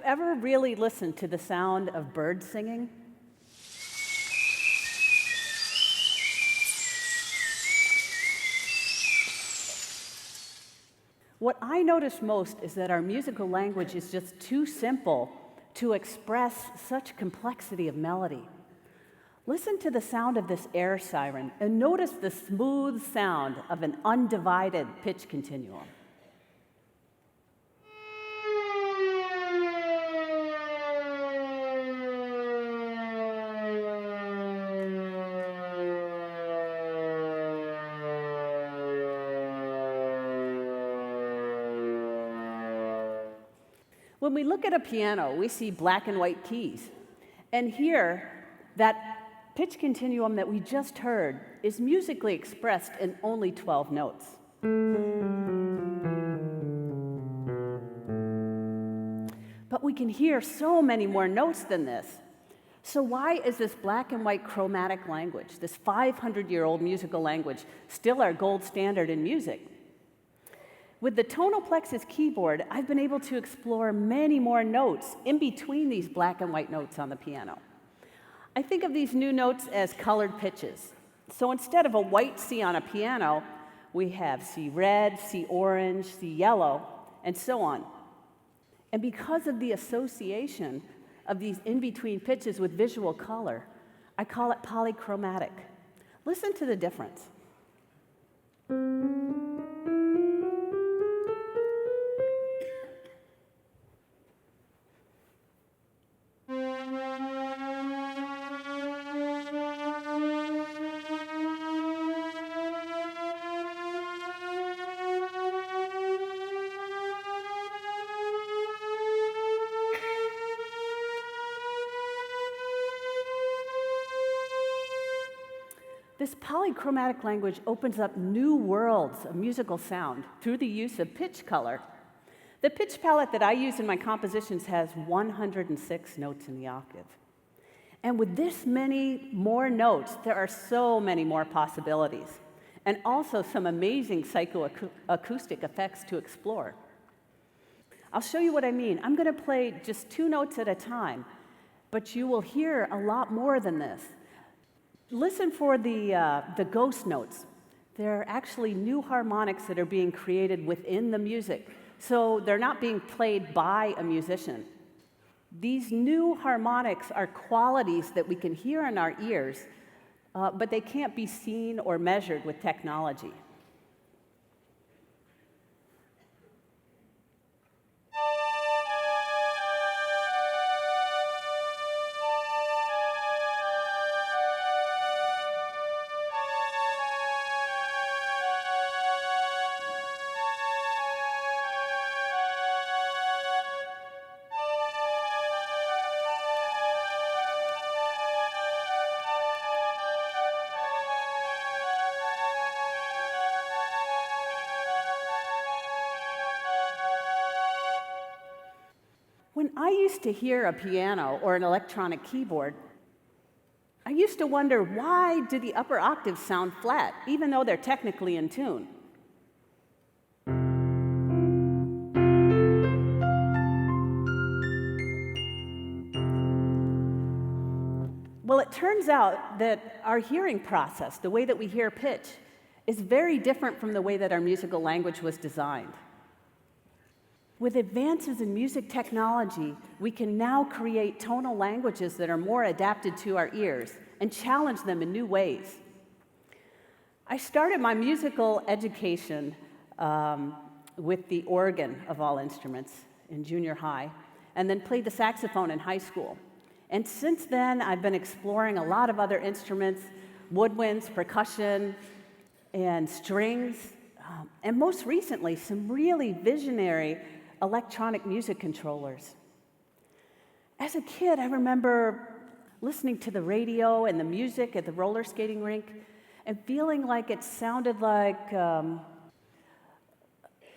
ever really listened to the sound of birds singing? What I notice most is that our musical language is just too simple to express such complexity of melody. Listen to the sound of this air siren and notice the smooth sound of an undivided pitch continuum. When we look at a piano, we see black and white keys. And here, that pitch continuum that we just heard is musically expressed in only 12 notes. But we can hear so many more notes than this. So why is this black and white chromatic language, this 500-year-old musical language, still our gold standard in music? With the Tonal Plexus keyboard, I've been able to explore many more notes in between these black and white notes on the piano. I think of these new notes as colored pitches. So instead of a white C on a piano, we have C red, C orange, C yellow, and so on. And because of the association of these in-between pitches with visual color, I call it polychromatic. Listen to the difference. This polychromatic language opens up new worlds of musical sound through the use of pitch color. The pitch palette that I use in my compositions has 106 notes in the octave. And with this many more notes, there are so many more possibilities, and also some amazing psychoacoustic effects to explore. I'll show you what I mean. I'm going to play just 2 notes at a time, but you will hear a lot more than this. Listen for the ghost notes. They're actually new harmonics that are being created within the music, so they're not being played by a musician. These new harmonics are qualities that we can hear in our ears, but they can't be seen or measured with technology. When I used to hear a piano or an electronic keyboard, I used to wonder, why do the upper octaves sound flat, even though they're technically in tune? Well, it turns out that our hearing process, the way that we hear pitch, is very different from the way that our musical language was designed. With advances in music technology, we can now create tonal languages that are more adapted to our ears and challenge them in new ways. I started my musical education with the organ, of all instruments, in junior high, and then played the saxophone in high school. And since then, I've been exploring a lot of other instruments, woodwinds, percussion, and strings, and most recently, some really visionary electronic music controllers. As a kid, I remember listening to the radio and the music at the roller skating rink and feeling like it sounded like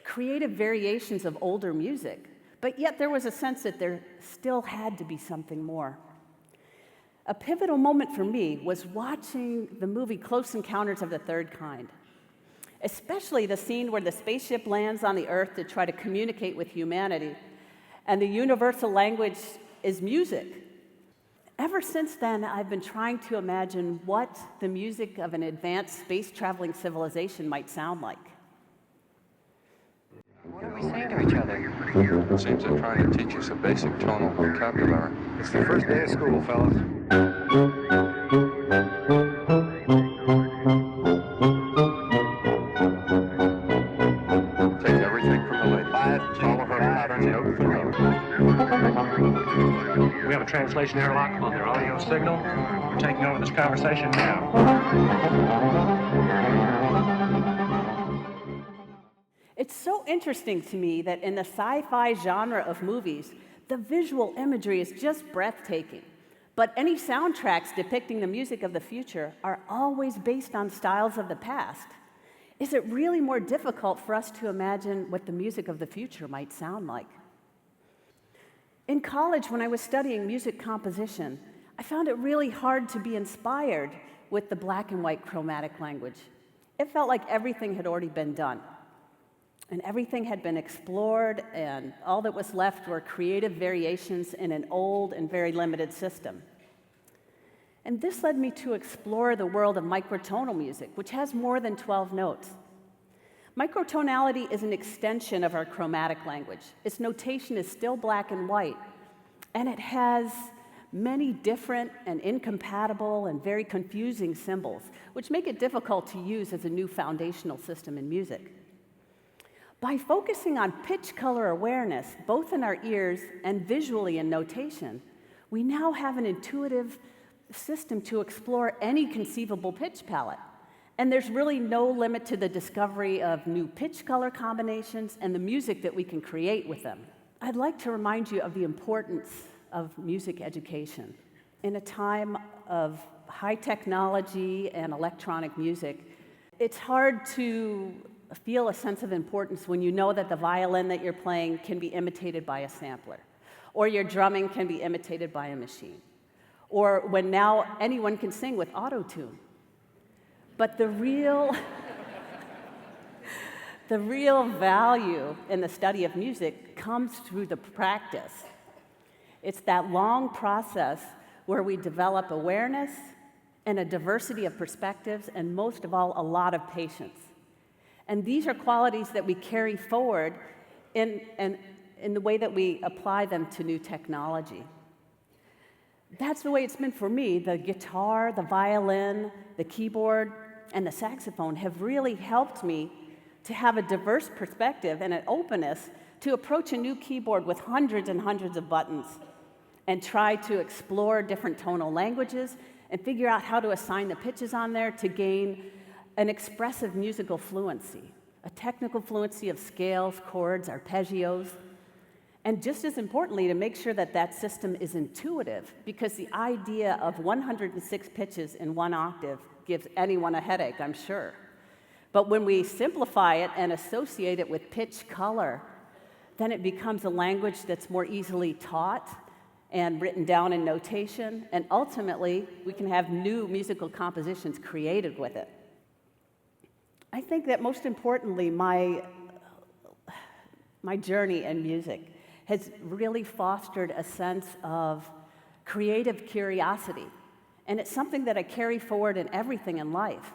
creative variations of older music, but yet there was a sense that there still had to be something more. A pivotal moment for me was watching the movie Close Encounters of the Third Kind, especially the scene where the spaceship lands on the Earth to try to communicate with humanity. and the universal language is music. Ever since then, I've been trying to imagine what the music of an advanced space-traveling civilization might sound like. What are we saying to each other? It seems they're trying to teach us a basic tonal vocabulary. It's the first day of school, fellas. Take everything from the lady. All of her patterns, note for note. We have a translation airlock on their audio signal. We're taking over this conversation now. It's so interesting to me that in the sci-fi genre of movies, the visual imagery is just breathtaking. But any soundtracks depicting the music of the future are always based on styles of the past. Is it really more difficult for us to imagine what the music of the future might sound like? In college, when I was studying music composition, I found it really hard to be inspired with the black and white chromatic language. It felt like everything had already been done. And everything had been explored, and all that was left were creative variations in an old and very limited system. And this led me to explore the world of micro-tonal music, which has more than 12 notes. Microtonality is an extension of our chromatic language. Its notation is still black and white, and it has many different and incompatible and very confusing symbols, which make it difficult to use as a new foundational system in music. By focusing on pitch color awareness, both in our ears and visually in notation, we now have an intuitive system to explore any conceivable pitch palette. And there's really no limit to the discovery of new pitch color combinations and the music that we can create with them. I'd like to remind you of the importance of music education. In a time of high technology and electronic music, it's hard to feel a sense of importance when you know that the violin that you're playing can be imitated by a sampler, or your drumming can be imitated by a machine, or when now anyone can sing with auto-tune. But the real value in the study of music comes through the practice. It's that long process where we develop awareness and a diversity of perspectives, and most of all, a lot of patience. And these are qualities that we carry forward in the way that we apply them to new technology. That's the way it's been for me. The guitar, the violin, the keyboard, and the saxophone have really helped me to have a diverse perspective and an openness to approach a new keyboard with hundreds and hundreds of buttons and try to explore different tonal languages and figure out how to assign the pitches on there to gain an expressive musical fluency, a technical fluency of scales, chords, arpeggios, and just as importantly, to make sure that that system is intuitive, because the idea of 106 pitches in one octave gives anyone a headache, I'm sure. But when we simplify it and associate it with pitch color, then it becomes a language that's more easily taught and written down in notation, and ultimately, we can have new musical compositions created with it. I think that most importantly, my journey in music has really fostered a sense of creative curiosity. And it's something that I carry forward in everything in life.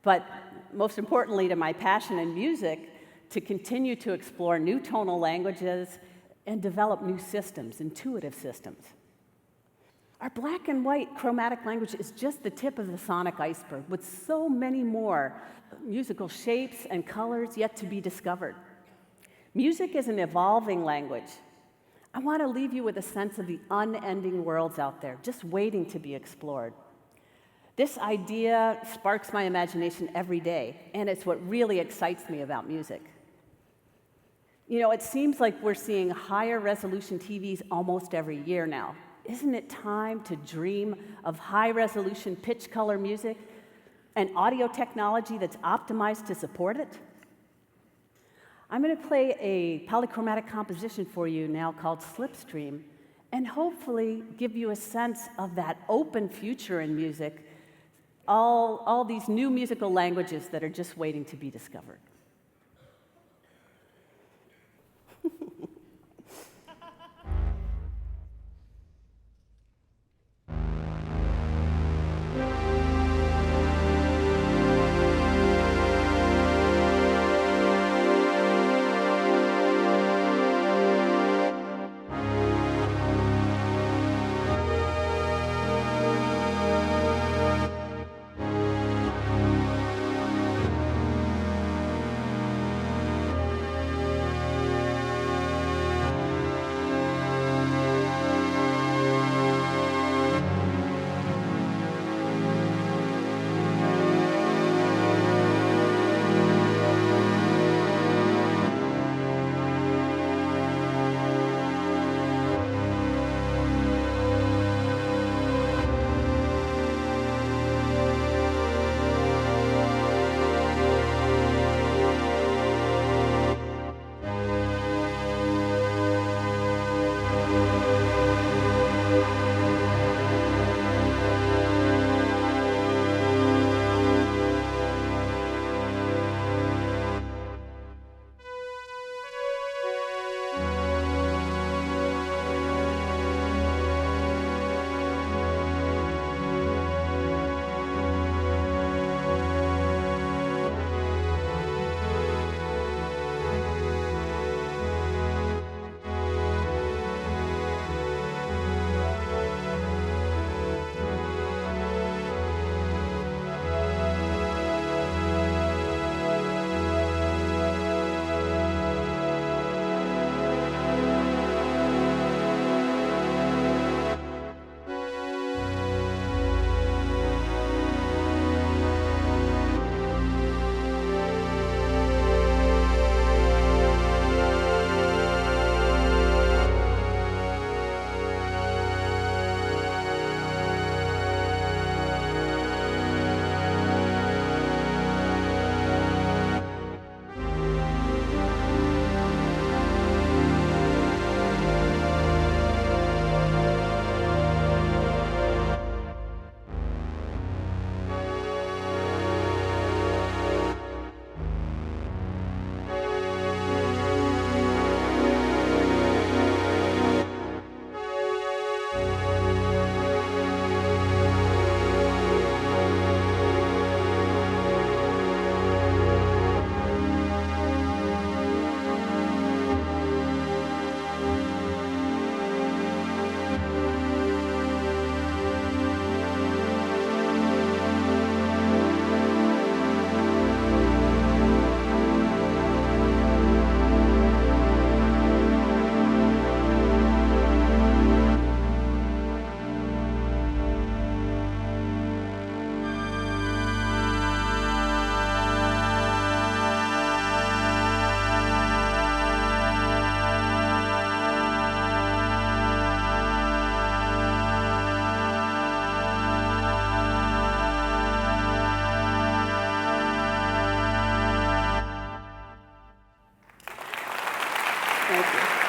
But most importantly to my passion in music, to continue to explore new tonal languages and develop new systems, intuitive systems. Our black and white chromatic language is just the tip of the sonic iceberg, with so many more musical shapes and colors yet to be discovered. Music is an evolving language. I want to leave you with a sense of the unending worlds out there, just waiting to be explored. This idea sparks my imagination every day, and it's what really excites me about music. You know, it seems like we're seeing higher resolution TVs almost every year now. Isn't it time to dream of high-resolution pitch color music and audio technology that's optimized to support it? I'm going to play a polychromatic composition for you now called Slipstream, and hopefully give you a sense of that open future in music, all these new musical languages that are just waiting to be discovered. Thank you.